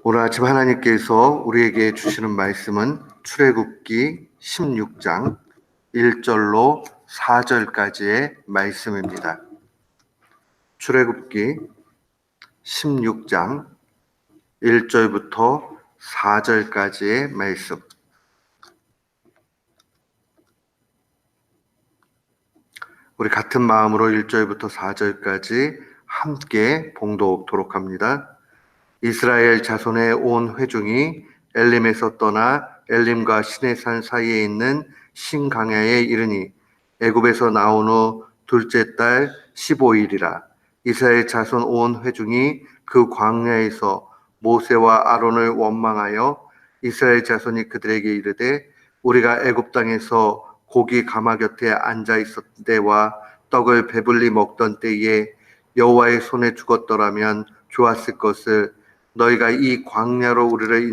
오늘 아침 하나님께서 우리에게 주시는 말씀은 출애굽기 16장 1절로 4절까지의 말씀입니다. 출애굽기 16장 1절부터 4절까지의 말씀. 우리 같은 마음으로 1절부터 4절까지 함께 봉독토록 합니다. 이스라엘 자손의 온 회중이 엘림에서 떠나 엘림과 시내산 사이에 있는 신강야에 이르니 애굽에서 나온 후 둘째 달 15일이라. 이스라엘 자손 온 회중이 그 광야에서 모세와 아론을 원망하여 이스라엘 자손이 그들에게 이르되 우리가 애굽 땅에서 고기 가마 곁에 앉아 있었던 때와 떡을 배불리 먹던 때에 여호와의 손에 죽었더라면 좋았을 것을 너희가 이 광야로 우리를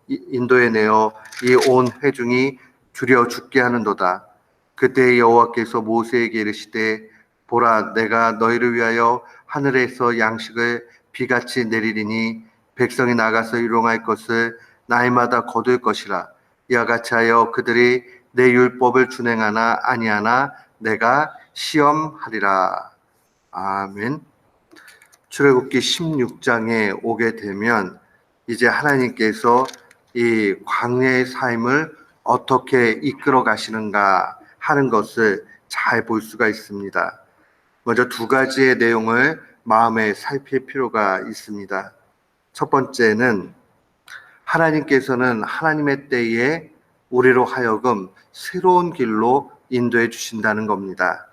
인도에 내어 이 온 회중이 줄여 죽게 하는도다. 그때 여호와께서 모세에게 이르시되 보라, 내가 너희를 위하여 하늘에서 양식을 비같이 내리리니 백성이 나가서 일용할 것을 날마다 거둘 것이라. 이와 같이 하여 그들이 내 율법을 준행하나 아니하나 내가 시험하리라. 아멘. 출애굽기 16장에 오게 되면 이제 하나님께서 이 광야의 삶을 어떻게 이끌어 가시는가 하는 것을 잘 볼 수가 있습니다. 먼저 두 가지의 내용을 마음에 살필 필요가 있습니다. 첫 번째는 하나님께서는 하나님의 때에 우리로 하여금 새로운 길로 인도해 주신다는 겁니다.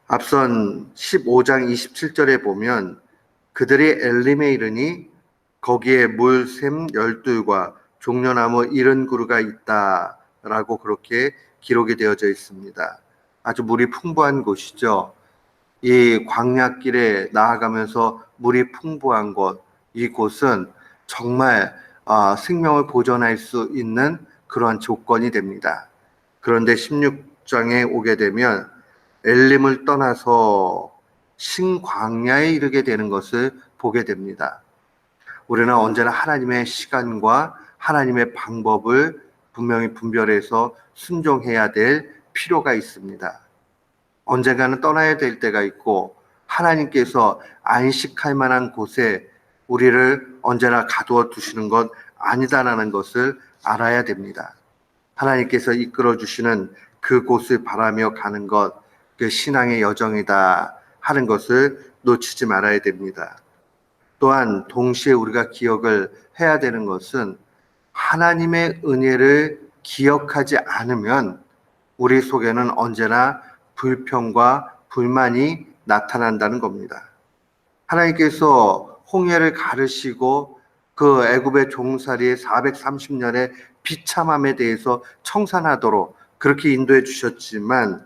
앞선 15장 27절에 보면 그들이 엘림에 이르니 거기에 물샘 12과 종려나무 70그루가 있다라고 그렇게 기록이 되어져 있습니다. 아주 물이 풍부한 곳이죠. 이 광야길에 나아가면서 물이 풍부한 곳, 이곳은 정말 생명을 보존할 수 있는 그러한 조건이 됩니다. 그런데 16장에 오게 되면 엘림을 떠나서 신광야에 이르게 되는 것을 보게 됩니다. 우리는 언제나 하나님의 시간과 하나님의 방법을 분명히 분별해서 순종해야 될 필요가 있습니다. 언젠가는 떠나야 될 때가 있고 하나님께서 안식할 만한 곳에 우리를 언제나 가두어 두시는 것 아니다라는 것을 알아야 됩니다. 하나님께서 이끌어 주시는 그곳을 바라며 가는 것, 그 신앙의 여정이다 하는 것을 놓치지 말아야 됩니다. 또한 동시에 우리가 기억을 해야 되는 것은 하나님의 은혜를 기억하지 않으면 우리 속에는 언제나 불평과 불만이 나타난다는 겁니다. 하나님께서 홍해를 가르시고 그 애굽의 종살이의 430년의 비참함에 대해서 청산하도록 그렇게 인도해 주셨지만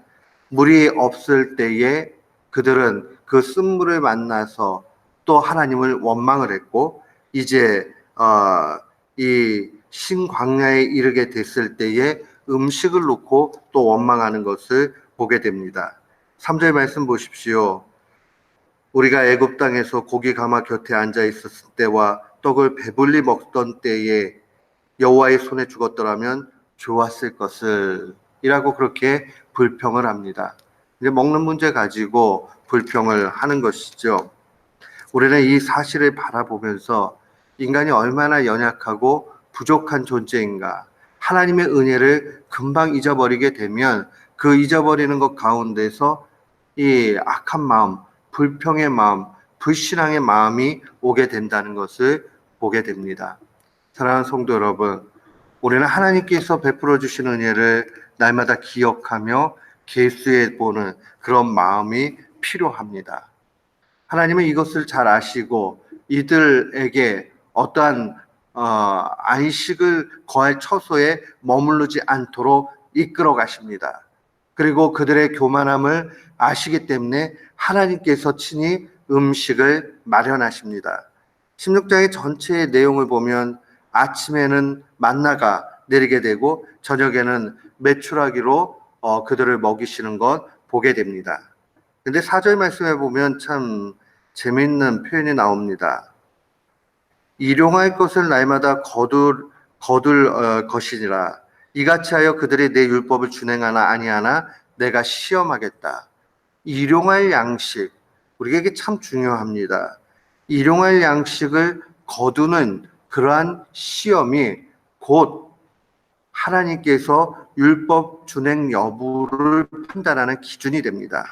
물이 없을 때에 그들은 그 쓴물을 만나서 또 하나님을 원망을 했고 이제 이 신광야에 이르게 됐을 때에 음식을 놓고 또 원망하는 것을 보게 됩니다. 3절 말씀 보십시오. 우리가 애굽 땅에서 고기 가마 곁에 앉아 있었을 때와 떡을 배불리 먹던 때에 여호와의 손에 죽었더라면 좋았을 것을 이라고 그렇게 불평을 합니다. 이제 먹는 문제 가지고 불평을 하는 것이죠. 우리는 이 사실을 바라보면서 인간이 얼마나 연약하고 부족한 존재인가, 하나님의 은혜를 금방 잊어버리게 되면 그 잊어버리는 것 가운데서 이 악한 마음, 불평의 마음, 불신앙의 마음이 오게 된다는 것을 보게 됩니다. 사랑하는 성도 여러분, 우리는 하나님께서 베풀어 주신 은혜를 날마다 기억하며 계수해 보는 그런 마음이 필요합니다. 하나님은 이것을 잘 아시고 이들에게 어떠한 안식을 거할 처소에 머무르지 않도록 이끌어 가십니다. 그리고 그들의 교만함을 아시기 때문에 하나님께서 친히 음식을 마련하십니다. 16장의 전체의 내용을 보면 아침에는 만나가 내리게 되고 저녁에는 메추라기로 그들을 먹이시는 것 보게 됩니다. 근데 4절 말씀에 보면 참 재미있는 표현이 나옵니다. 일용할 것을 날마다 거둘 것이니라. 이같이 하여 그들이 내 율법을 준행하나 아니하나 내가 시험하겠다. 일용할 양식, 우리에게 참 중요합니다. 일용할 양식을 거두는 그러한 시험이 곧 하나님께서 율법 준행 여부를 판단하는 기준이 됩니다.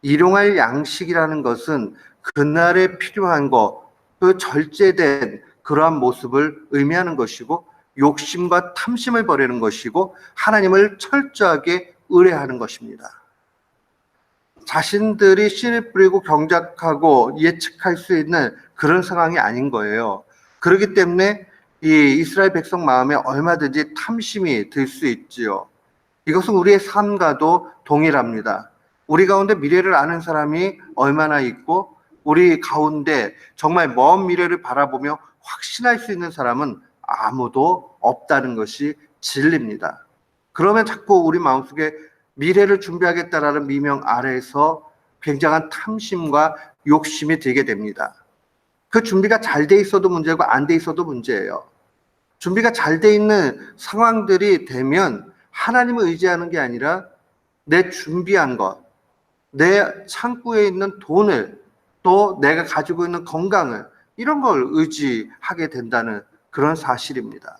일용할 양식이라는 것은 그날에 필요한 것, 그 절제된 그러한 모습을 의미하는 것이고, 욕심과 탐심을 버리는 것이고, 하나님을 철저하게 의뢰하는 것입니다. 자신들이 씨를 뿌리고 경작하고 예측할 수 있는 그런 상황이 아닌 거예요. 그렇기 때문에 이 이스라엘 백성 마음에 얼마든지 탐심이 들 수 있지요. 이것은 우리의 삶과도 동일합니다. 우리 가운데 미래를 아는 사람이 얼마나 있고, 우리 가운데 정말 먼 미래를 바라보며 확신할 수 있는 사람은 아무도 없다는 것이 진리입니다. 그러면 자꾸 우리 마음속에 미래를 준비하겠다라는 미명 아래에서 굉장한 탐심과 욕심이 들게 됩니다. 그 준비가 잘 돼 있어도 문제고 안 돼 있어도 문제예요. 준비가 잘 돼 있는 상황들이 되면 하나님을 의지하는 게 아니라 내 준비한 것, 내 창고에 있는 돈을, 또 내가 가지고 있는 건강을, 이런 걸 의지하게 된다는 그런 사실입니다.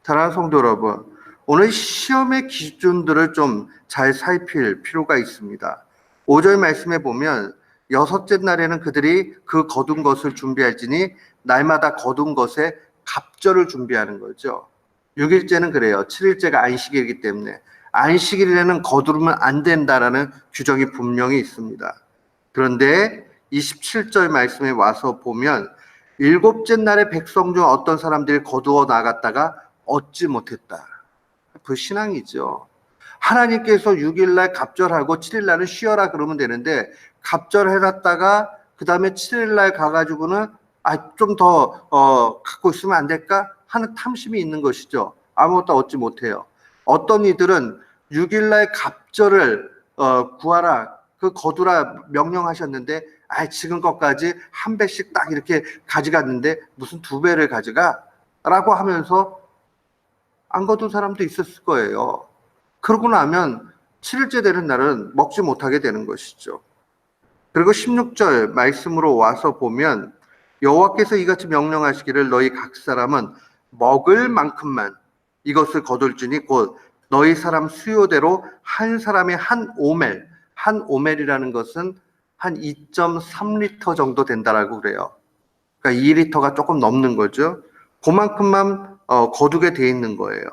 사랑하는 성도 여러분, 오늘 시험의 기준들을 좀 잘 살필 필요가 있습니다. 5절 말씀에 보면 여섯째 날에는 그들이 그 거둔 것을 준비할지니 날마다 거둔 것에 갑절을 준비하는 거죠. 6일째는 그래요. 7일째가 안식일이기 때문에 안식일에는 거두면 안 된다라는 규정이 분명히 있습니다. 그런데 27절 말씀에 와서 보면 일곱째 날에 백성 중 어떤 사람들이 거두어 나갔다가 얻지 못했다. 그 신앙이죠. 하나님께서 6일날 갑절하고 7일날은 쉬어라 그러면 되는데, 갑절해놨다가 그 다음에 7일날 가가지고는 좀 더 갖고 있으면 안 될까 하는 탐심이 있는 것이죠. 아무것도 얻지 못해요. 어떤 이들은 6일날 갑절을 구하라, 그 거두라 명령하셨는데 지금 것까지 한 배씩 딱 이렇게 가져갔는데 무슨 두 배를 가져가? 라고 하면서 안 거둔 사람도 있었을 거예요. 그러고 나면 7일째 되는 날은 먹지 못하게 되는 것이죠. 그리고 16절 말씀으로 와서 보면 여호와께서 이같이 명령하시기를 너희 각 사람은 먹을 만큼만 이것을 거둘지니 곧 너희 사람 수요대로 한 사람의 한 오멜이라는 것은 한 2.3리터 정도 된다라고 그래요. 그러니까 2리터가 조금 넘는 거죠. 그만큼만 거두게 돼 있는 거예요.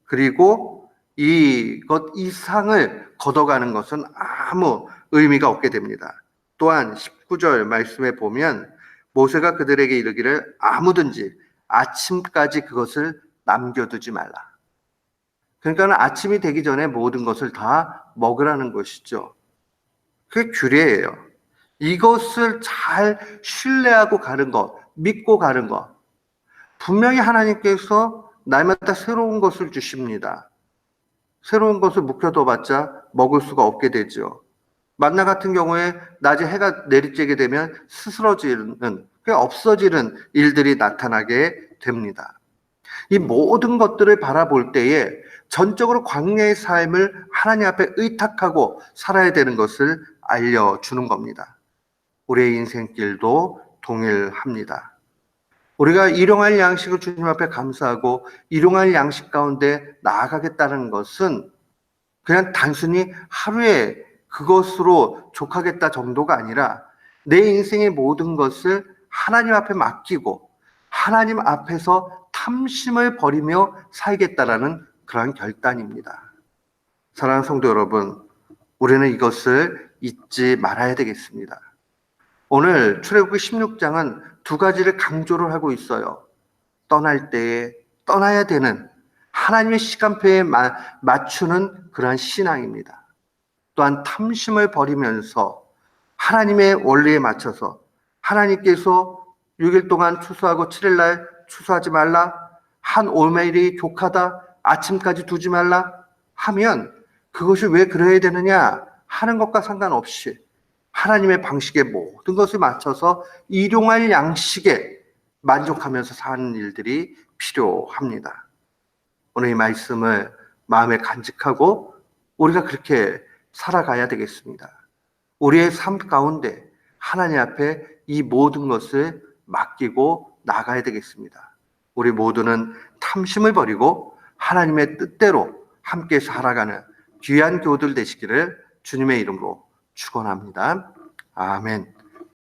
그리고 이것 이상을 걷어가는 것은 아무 의미가 없게 됩니다. 또한 19절 말씀에 보면 모세가 그들에게 이르기를 아무든지 아침까지 그것을 남겨두지 말라. 그러니까 아침이 되기 전에 모든 것을 다 먹으라는 것이죠. 그게 규례예요. 이것을 잘 신뢰하고 가는 것, 믿고 가는 것. 분명히 하나님께서 날마다 새로운 것을 주십니다. 새로운 것을 묵혀둬봤자 먹을 수가 없게 되죠. 만나 같은 경우에 낮에 해가 내리쬐게 되면 스스러지는, 없어지는 일들이 나타나게 됩니다. 이 모든 것들을 바라볼 때에 전적으로 광야의 삶을 하나님 앞에 의탁하고 살아야 되는 것을 알려주는 겁니다. 우리의 인생길도 동일합니다. 우리가 일용할 양식을 주님 앞에 감사하고 일용할 양식 가운데 나아가겠다는 것은 그냥 단순히 하루에 그것으로 족하겠다 정도가 아니라 내 인생의 모든 것을 하나님 앞에 맡기고 하나님 앞에서 탐심을 버리며 살겠다라는 그러한 결단입니다. 사랑하는 성도 여러분, 우리는 이것을 잊지 말아야 되겠습니다. 오늘 출애굽기 16장은 두 가지를 강조를 하고 있어요. 떠날 때에 떠나야 되는 하나님의 시간표에 맞추는 그러한 신앙입니다. 또한 탐심을 버리면서 하나님의 원리에 맞춰서 하나님께서 6일 동안 추수하고 7일날 추수하지 말라, 한 오멜이 족하다, 아침까지 두지 말라 하면 그것이 왜 그래야 되느냐 하는 것과 상관없이 하나님의 방식에 모든 것을 맞춰서 일용할 양식에 만족하면서 사는 일들이 필요합니다. 오늘 이 말씀을 마음에 간직하고 우리가 그렇게 살아가야 되겠습니다. 우리의 삶 가운데 하나님 앞에 이 모든 것을 맡기고 나가야 되겠습니다. 우리 모두는 탐심을 버리고 하나님의 뜻대로 함께 살아가는 귀한 교우들 되시기를 주님의 이름으로 축원합니다. 아멘.